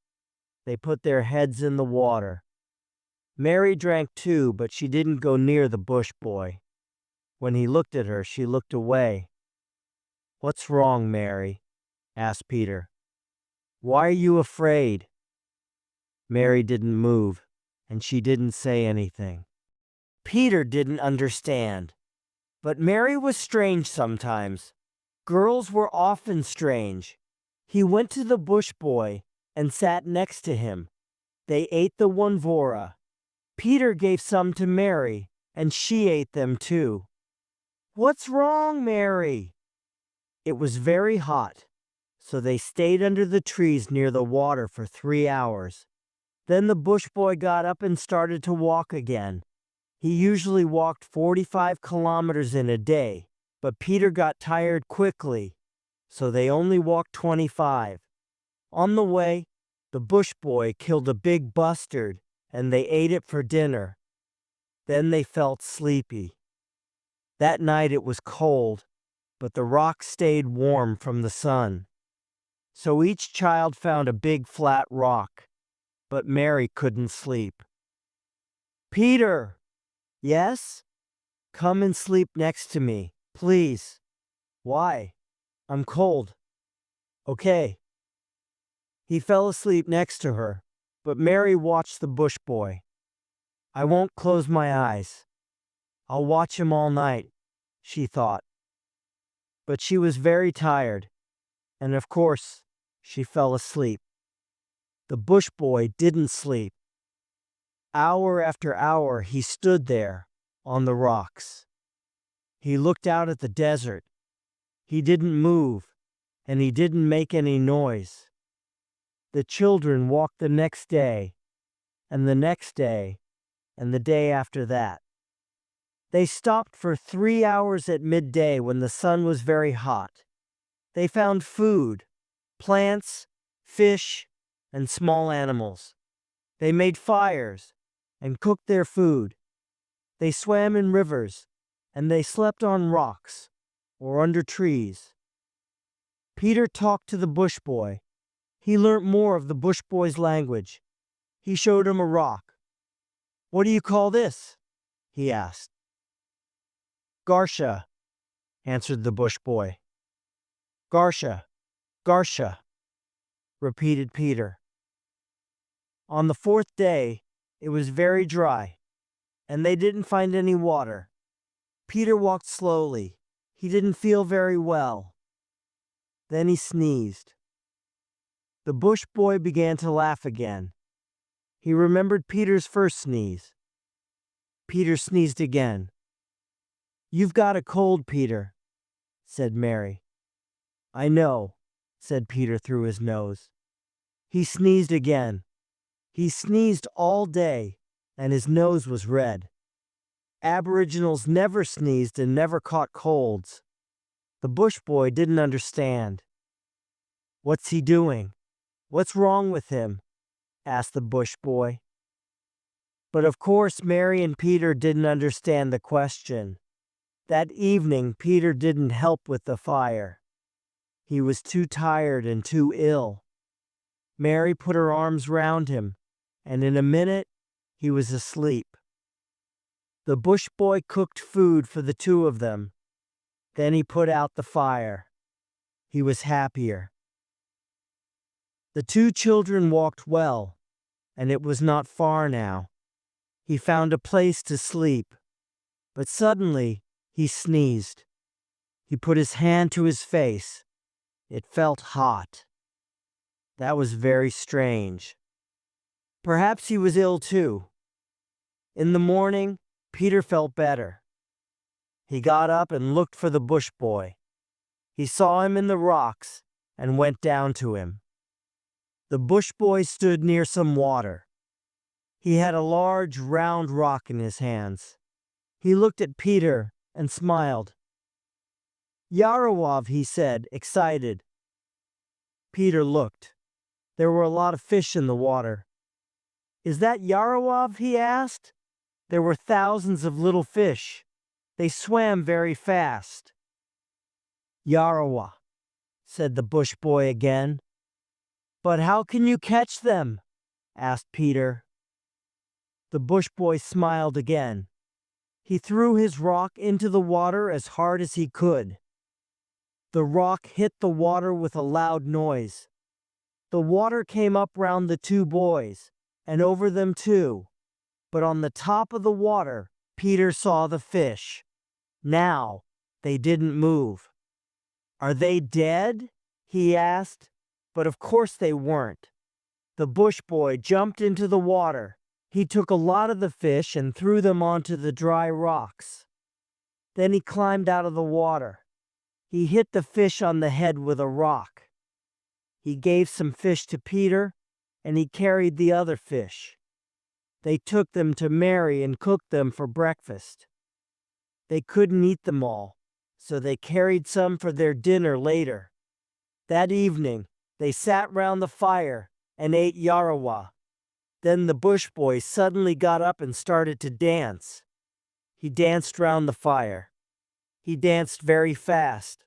[SPEAKER 1] They put their heads in the water. Mary drank too, but she didn't go near the bush boy. When he looked at her, she looked away. What's wrong, Mary? Asked Peter. Why are you afraid? Mary didn't move, and she didn't say anything. Peter didn't understand. But Mary was strange sometimes. Girls were often strange. He went to the bush boy and sat next to him. They ate the wanvora. Peter gave some to Mary, and she ate them too. What's wrong, Mary? It was very hot, so they stayed under the trees near the water for 3 hours. Then the bush boy got up and started to walk again. He usually walked 45 kilometers in a day, but Peter got tired quickly, so they only walked 25. On the way, the bush boy killed a big bustard, and they ate it for dinner. Then they felt sleepy. That night it was cold, but the rocks stayed warm from the sun. So each child found a big flat rock, but Mary couldn't sleep. Peter! Yes? Come and sleep next to me, please. Why? I'm cold. Okay. He fell asleep next to her, but Mary watched the bush boy. I won't close my eyes. I'll watch him all night, she thought. But she was very tired, and of course, she fell asleep. The bush boy didn't sleep. Hour after hour he stood there on the rocks. He looked out at the desert. He didn't move, and he didn't make any noise. The children walked the next day, and the next day, and the day after that. They stopped for 3 hours at midday when the sun was very hot. They found food, plants, fish, and small animals. They made fires and cooked their food. They swam in rivers, and they slept on rocks or under trees. Peter talked to the bush boy. He learnt more of the bush boy's language. He showed him a rock. What do you call this? He asked. Garsha, answered the bush boy. Garsha, Garsha, repeated Peter. On the 4th day, it was very dry, and they didn't find any water. Peter walked slowly. He didn't feel very well. Then he sneezed. The bush boy began to laugh again. He remembered Peter's first sneeze. Peter sneezed again. "You've got a cold, Peter," said Mary. "I know," said Peter through his nose. He sneezed again. He sneezed all day, and his nose was red. Aboriginals never sneezed and never caught colds. The bush boy didn't understand. "What's he doing? What's wrong with him?" asked the bush boy. But of course Mary and Peter didn't understand the question. That evening Peter didn't help with the fire. He was too tired and too ill. Mary put her arms round him, and in a minute he was asleep. The bush boy cooked food for the two of them. Then he put out the fire. He was happier. The two children walked well, and it was not far now. He found a place to sleep, but suddenly he sneezed. He put his hand to his face. It felt hot. That was very strange. Perhaps he was ill too. In the morning, Peter felt better. He got up and looked for the bush boy. He saw him in the rocks and went down to him. The bush boy stood near some water. He had a large, round rock in his hands. He looked at Peter and smiled. "Yarawav," he said, excited. Peter looked. There were a lot of fish in the water. "Is that Yarawav?" he asked. There were thousands of little fish. They swam very fast. "Yarawa," said the bush boy again. "But how can you catch them?" asked Peter. The bush boy smiled again. He threw his rock into the water as hard as he could. The rock hit the water with a loud noise. The water came up round the two boys, and over them too. But on the top of the water, Peter saw the fish. Now, they didn't move. "Are they dead?" he asked. But of course they weren't. The bush boy jumped into the water. He took a lot of the fish and threw them onto the dry rocks. Then he climbed out of the water. He hit the fish on the head with a rock. He gave some fish to Peter, and he carried the other fish. They took them to Mary and cooked them for breakfast. They couldn't eat them all, so they carried some for their dinner later. That evening, they sat round the fire and ate yarawa. Then the bush boy suddenly got up and started to dance. He danced round the fire. He danced very fast.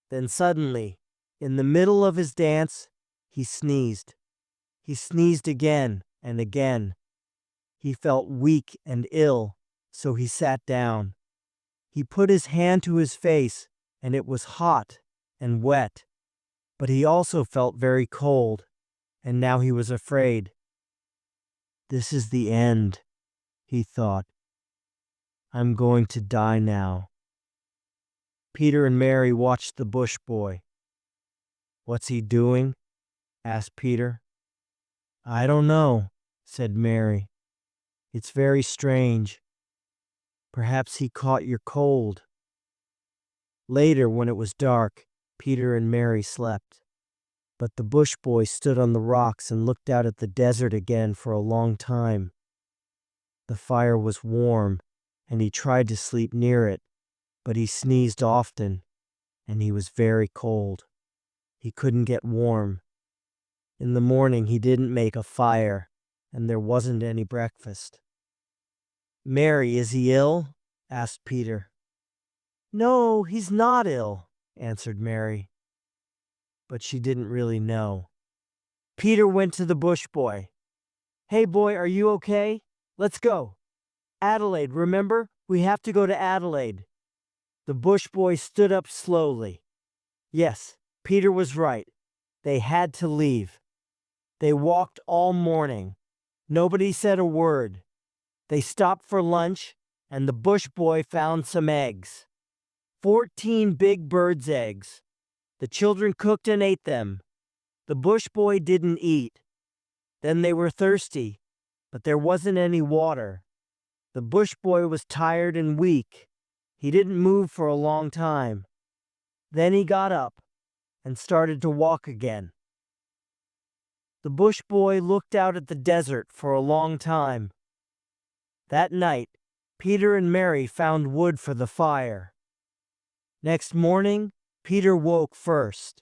[SPEAKER 1] Then suddenly, in the middle of his dance, he sneezed. He sneezed again and again. He felt weak and ill, so he sat down. He put his hand to his face, and it was hot and wet. But he also felt very cold, and now he was afraid. "This is the end," he thought. "I'm going to die now." Peter and Mary watched the bush boy. "What's he doing?" asked Peter. "I don't know," said Mary. "It's very strange. Perhaps he caught your cold." Later, when it was dark, Peter and Mary slept. But the bush boy stood on the rocks and looked out at the desert again for a long time. The fire was warm, and he tried to sleep near it, but he sneezed often, and he was very cold. He couldn't get warm. In the morning he didn't make a fire, and there wasn't any breakfast. "Mary, is he ill?" asked Peter. "No, he's not ill," answered Mary. But she didn't really know. Peter went to the bush boy. "Hey boy, are you okay? Let's go. Adelaide, remember? We have to go to Adelaide." The bush boy stood up slowly. Yes, Peter was right. They had to leave. They walked all morning. Nobody said a word. They stopped for lunch, and the bush boy found some eggs. 14 big birds' eggs. The children cooked and ate them. The bush boy didn't eat. Then they were thirsty, but there wasn't any water. The bush boy was tired and weak. He didn't move for a long time. Then he got up and started to walk again. The bush boy looked out at the desert for a long time. That night, Peter and Mary found wood for the fire. Next morning, Peter woke first.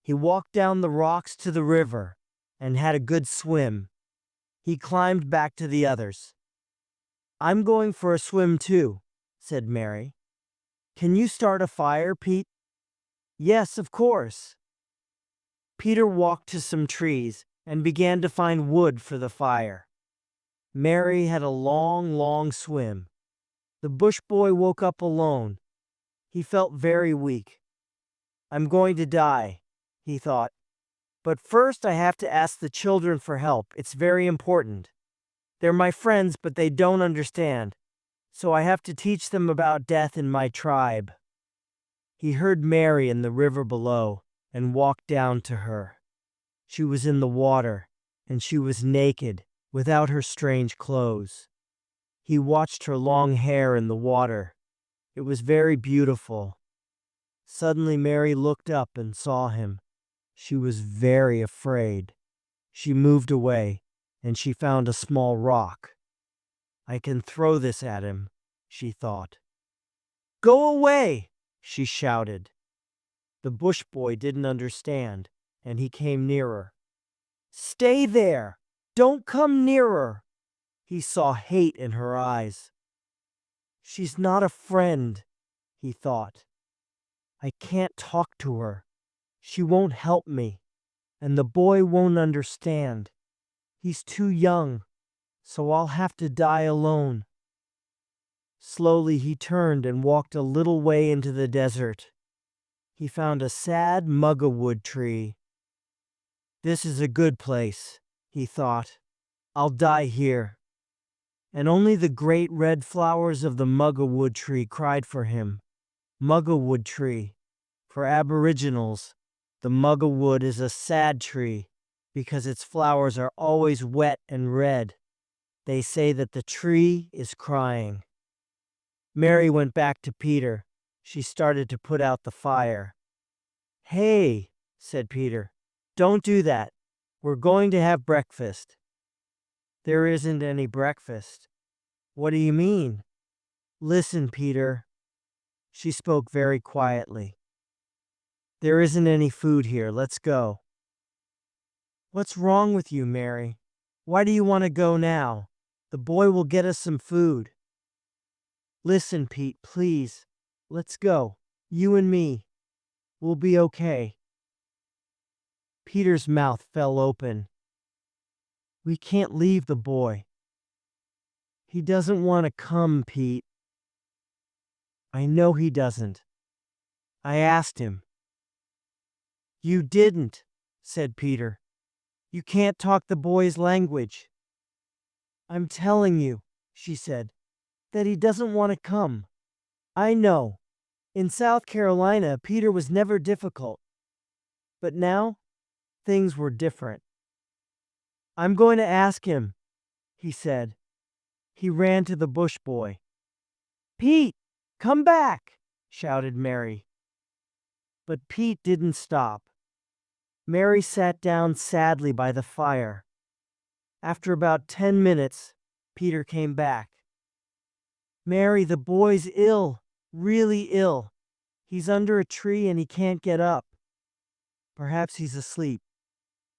[SPEAKER 1] He walked down the rocks to the river and had a good swim. He climbed back to the others. "I'm going for a swim too," said Mary. "Can you start a fire, Pete?" "Yes, of course." Peter walked to some trees and began to find wood for the fire. Mary had a long swim. The bush boy woke up alone. He felt very weak. "I'm going to die," he thought. "But first I have to ask the children for help. It's very important. They're my friends, but they don't understand. So I have to teach them about death in my tribe." He heard Mary in the river below and walked down to her. She was in the water, and she was naked, without her strange clothes. He watched her long hair in the water. It was very beautiful. Suddenly Mary looked up and saw him. She was very afraid. She moved away, and she found a small rock. "I can throw this at him," she thought. "Go away!" she shouted. The bush boy didn't understand, and he came nearer. "Stay there! Don't come nearer!" He saw hate in her eyes. "She's not a friend," he thought. "I can't talk to her. She won't help me, and the boy won't understand. He's too young, so I'll have to die alone." Slowly he turned and walked a little way into the desert. He found a sad muggawood tree. "This is a good place," he thought. "I'll die here." And only the great red flowers of the muggawood tree cried for him. Muggawood tree. For Aboriginals, the muggawood is a sad tree because its flowers are always wet and red. They say that the tree is crying. Mary went back to Peter. She started to put out the fire. "Hey," said Peter, "don't do that. We're going to have breakfast." "There isn't any breakfast." "What do you mean?" "Listen, Peter." She spoke very quietly. "There isn't any food here. Let's go." "What's wrong with you, Mary? Why do you want to go now? The boy will get us some food." "Listen, Pete, please. Let's go. You and me. We'll be okay." Peter's mouth fell open. "We can't leave the boy. He doesn't want to come, Pete." "I know he doesn't. I asked him." "You didn't," said Peter. "You can't talk the boy's language." "I'm telling you," she said, "that he doesn't want to come. I know. In South Carolina, Peter was never difficult. But now, things were different." "I'm going to ask him," he said. He ran to the bush boy. "Pete, come back!" shouted Mary. But Pete didn't stop. Mary sat down sadly by the fire. After about 10 minutes, Peter came back. "Mary, the boy's ill, really ill. He's under a tree and he can't get up. Perhaps he's asleep."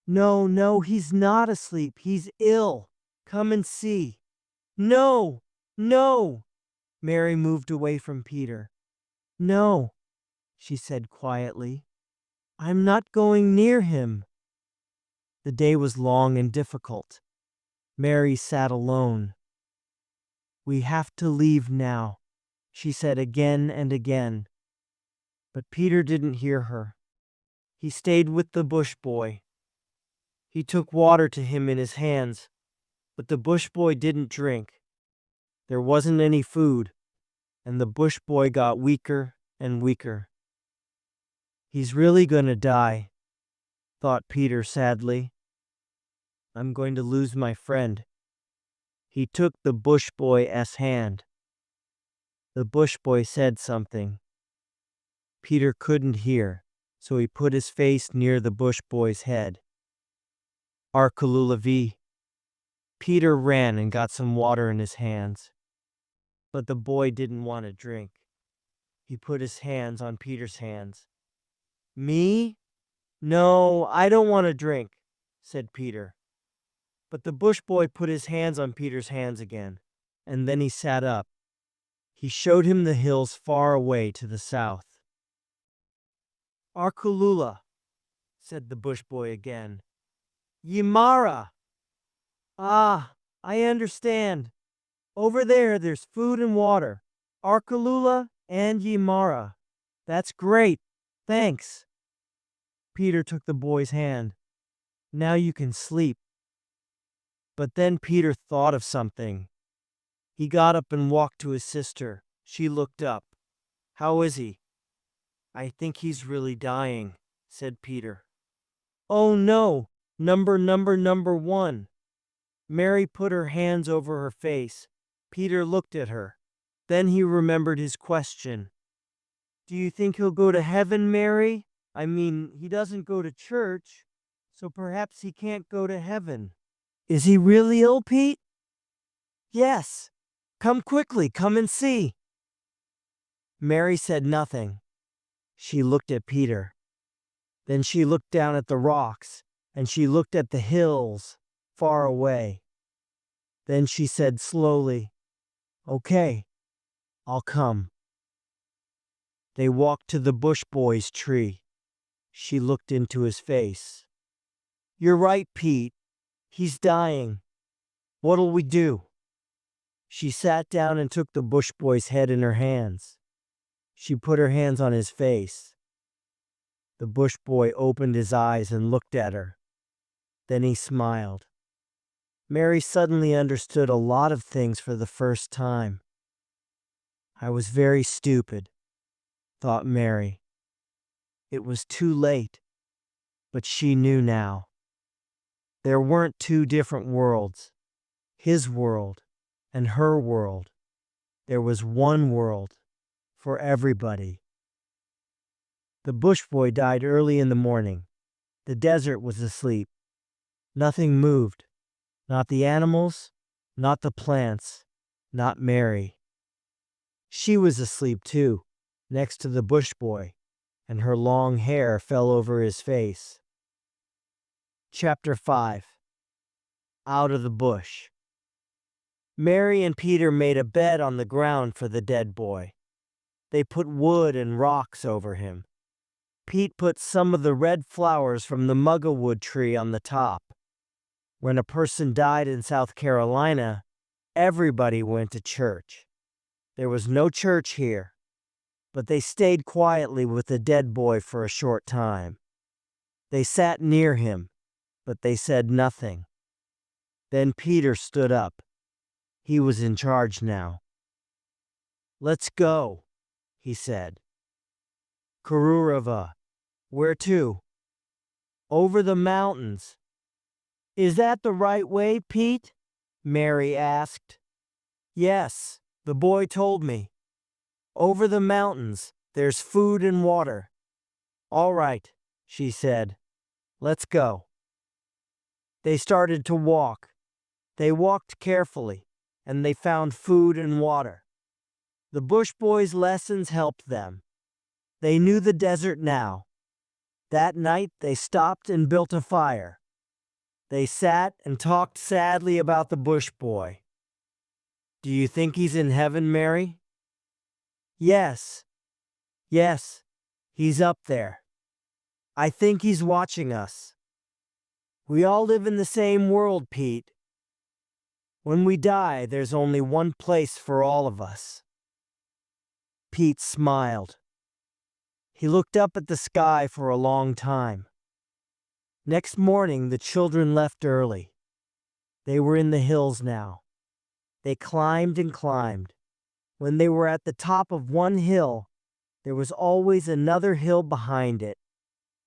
[SPEAKER 1] "No, no, he's not asleep. He's ill. Come and see." "No, no." Mary moved away from Peter. "No," she said quietly. "I'm not going near him." The day was long and difficult. Mary sat alone. "We have to leave now," she said again and again. But Peter didn't hear her. He stayed with the bush boy. He took water to him in his hands, but the bush boy didn't drink. There wasn't any food, and the bush boy got weaker and weaker. "He's really going to die," thought Peter sadly. "I'm going to lose my friend." He took the bush boy's hand. The bush boy said something. Peter couldn't hear, so he put his face near the bush boy's head. Arkalulavi. Peter ran and got some water in his hands. But the boy didn't want to drink. He put his hands on Peter's hands. Me? No, I don't want to drink, said Peter. But the bush boy put his hands on Peter's hands again, and then he sat up. He showed him the hills far away to the south. Arkulula, said the bush boy again. Yimara. Ah, I understand. Over there's food and water. Arkulula and Yimara. That's great. Thanks. Peter took the boy's hand. Now you can sleep. But then Peter thought of something. He got up and walked to his sister. She looked up. How is he? I think he's really dying, said Peter. Oh no, number one. Mary put her hands over her face. Peter looked at her. Then he remembered his question. Do you think he'll go to heaven, Mary? I mean, he doesn't go to church, so perhaps he can't go to heaven. Is he really ill, Pete? Yes. Come quickly, come and see. Mary said nothing. She looked at Peter. Then she looked down at the rocks, and she looked at the hills far away. Then she said slowly, Okay, I'll come. They walked to the bush boy's tree. She looked into his face. You're right, Pete. He's dying. What'll we do? She sat down and took the bush boy's head in her hands. She put her hands on his face. The bush boy opened his eyes and looked at her. Then he smiled. Mary suddenly understood a lot of things for the first time. I was very stupid, thought Mary. It was too late, but she knew now. There weren't two different worlds, his world and her world. There was one world for everybody. The bush boy died early in the morning. The desert was asleep. Nothing moved. Not the animals, not the plants, not Mary. She was asleep too, next to the bush boy, and her long hair fell over his face. Chapter 5. Out of the bush. Mary and Peter made a bed on the ground for the dead boy. They put wood and rocks over him. Pete put some of the red flowers from the muggawood tree on the top. When a person died in South Carolina, everybody went to church. There was no church here, but they stayed quietly with the dead boy for a short time. They sat near him, but they said nothing. Then Peter stood up. He was in charge now. Let's go, he said. Kururava. Where to? Over the mountains. Is that the right way, Pete? Mary asked. Yes, the boy told me. Over the mountains, there's food and water. All right, she said. Let's go. They started to walk. They walked carefully, and they found food and water. The bush boys' lessons helped them. They knew the desert now. That night they stopped and built a fire. They sat and talked sadly about the bush boy. Do you think he's in heaven, Mary? Yes. Yes, he's up there. I think he's watching us. We all live in the same world, Pete. When we die, there's only one place for all of us. Pete smiled. He looked up at the sky for a long time. Next morning, the children left early. They were in the hills now. They climbed and climbed. When they were at the top of one hill, there was always another hill behind it.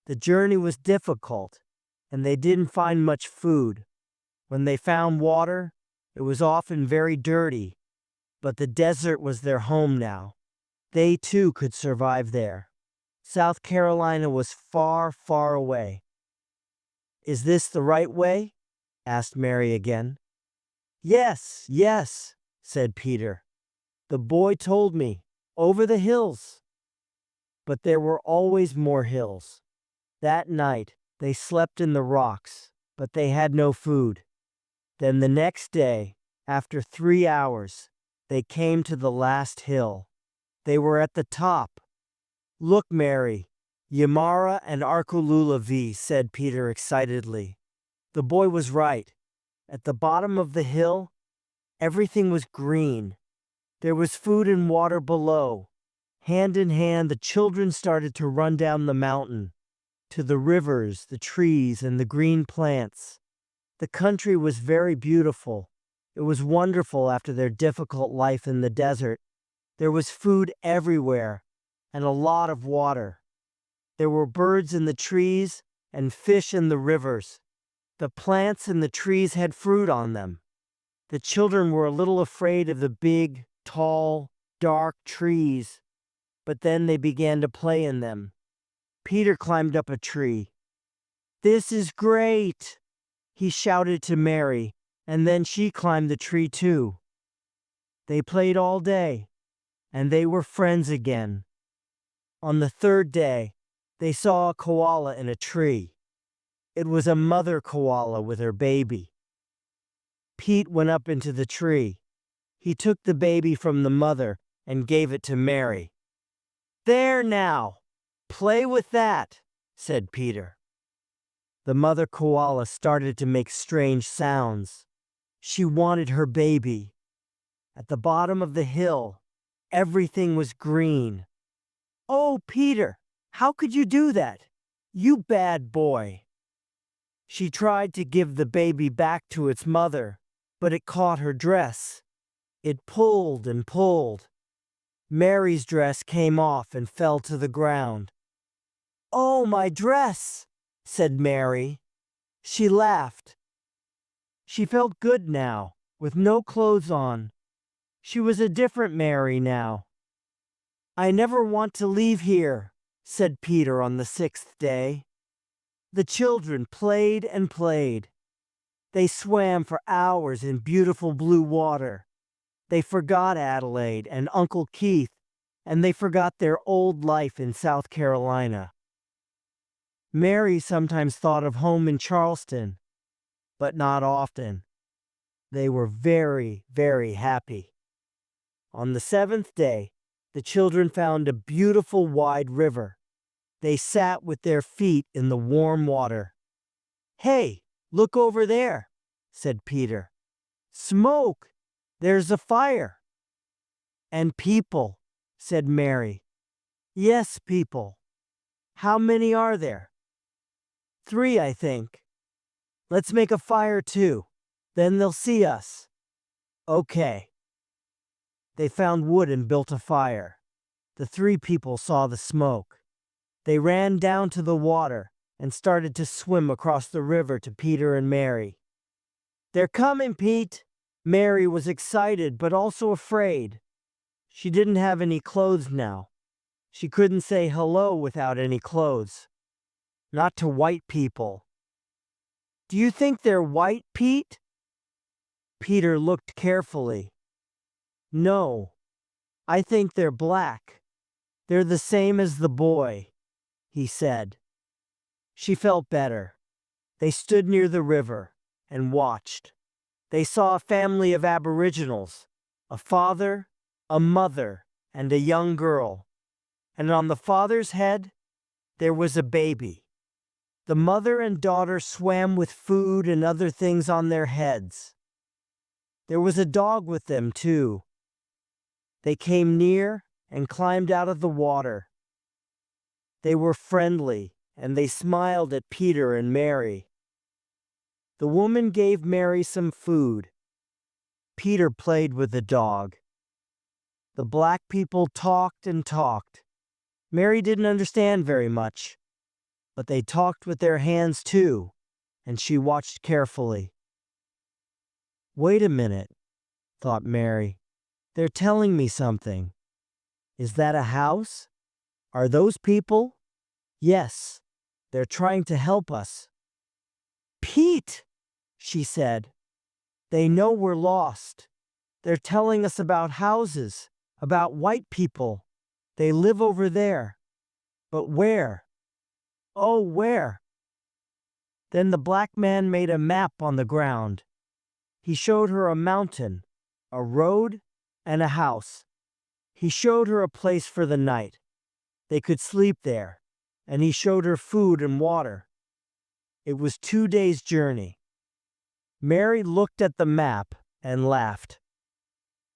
[SPEAKER 1] The journey was difficult, and they didn't find much food. When they found water, it was often very dirty. But the desert was their home now. They too could survive there. South Carolina was far, far away. "Is this the right way?" asked Mary again. "Yes, yes," said Peter. "The boy told me. Over the hills." But there were always more hills. That night, they slept in the rocks, but they had no food. Then the next day, after 3 hours, they came to the last hill. They were at the top. "Look, Mary, Yamara and Arkulula V," said Peter excitedly. The boy was right. At the bottom of the hill, everything was green. There was food and water below. Hand in hand, the children started to run down the mountain, to the rivers, the trees, and the green plants. The country was very beautiful. It was wonderful after their difficult life in the desert. There was food everywhere, and a lot of water. There were birds in the trees and fish in the rivers. The plants in the trees had fruit on them. The children were a little afraid of the big, tall, dark trees, but then they began to play in them. Peter climbed up a tree. "This is great!" he shouted to Mary, and then she climbed the tree too. They played all day, and they were friends again. On the third day, they saw a koala in a tree. It was a mother koala with her baby. Pete went up into the tree. He took the baby from the mother and gave it to Mary. "There now, play with that," said Peter. The mother koala started to make strange sounds. She wanted her baby. At the bottom of the hill, everything was green. "Oh, Peter, how could you do that? You bad boy." She tried to give the baby back to its mother, but it caught her dress. It pulled and pulled. Mary's dress came off and fell to the ground. "Oh, my dress," said Mary. She laughed. She felt good now, with no clothes on. She was a different Mary now. "I never want to leave here," said Peter on the 6th day. The children played and played. They swam for hours in beautiful blue water. They forgot Adelaide and Uncle Keith, and they forgot their old life in South Carolina. Mary sometimes thought of home in Charleston, but not often. They were very, very happy. On the 7th day, the children found a beautiful wide river. They sat with their feet in the warm water. "Hey, look over there," said Peter. "Smoke! There's a fire." "And people," said Mary. "Yes, people. How many are there?" "3, I think." "Let's make a fire too. Then they'll see us." "Okay." They found wood and built a fire. The 3 people saw the smoke. They ran down to the water and started to swim across the river to Peter and Mary. "They're coming, Pete!" Mary was excited but also afraid. She didn't have any clothes now. She couldn't say hello without any clothes. Not to white people. "Do you think they're white, Pete?" Peter looked carefully. "No, I think they're black. They're the same as the boy," he said. She felt better. They stood near the river and watched. They saw a family of Aboriginals, a father, a mother, and a young girl. And on the father's head, there was a baby. The mother and daughter swam with food and other things on their heads. There was a dog with them, too. They came near and climbed out of the water. They were friendly, and they smiled at Peter and Mary. The woman gave Mary some food. Peter played with the dog. The black people talked and talked. Mary didn't understand very much, but they talked with their hands too, and she watched carefully. "Wait a minute," thought Mary. They're telling me something. Is that a house? Are those people? Yes. They're trying to help us. Pete, she said. They know we're lost. They're telling us about houses, about white people. They live over there. But where? Oh, where? Then the black man made a map on the ground. He showed her a mountain, a road, and a house. He showed her a place for the night. They could sleep there, and he showed her food and water. It was 2 days' journey. Mary looked at the map and laughed.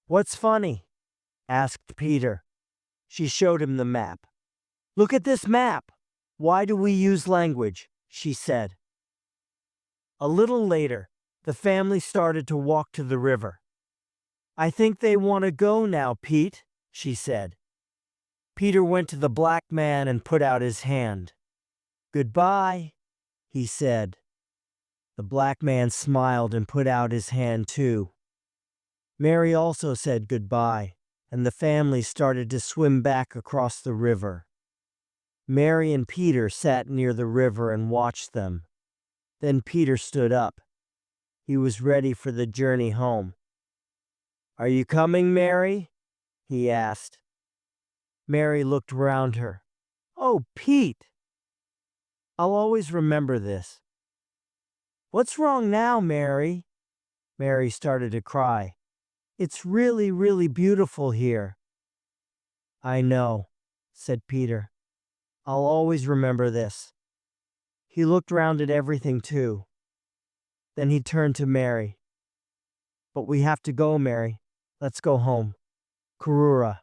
[SPEAKER 1] What's funny? Asked Peter. She showed him the map. Look at this map. Why do we use language? She said. A little later, the family started to walk to the river. I think they want to go now, Pete, she said. Peter went to the black man and put out his hand. Goodbye, he said. The black man smiled and put out his hand too. Mary also said goodbye, and the family started to swim back across the river. Mary and Peter sat near the river and watched them. Then Peter stood up. He was ready for the journey home. Are you coming, Mary? He asked. Mary looked round her. Oh, Pete! I'll always remember this. What's wrong now, Mary? Mary started to cry. It's really, really beautiful here. I know, said Peter. I'll always remember this. He looked round at everything too. Then he turned to Mary. But we have to go, Mary. Let's go home. Karura.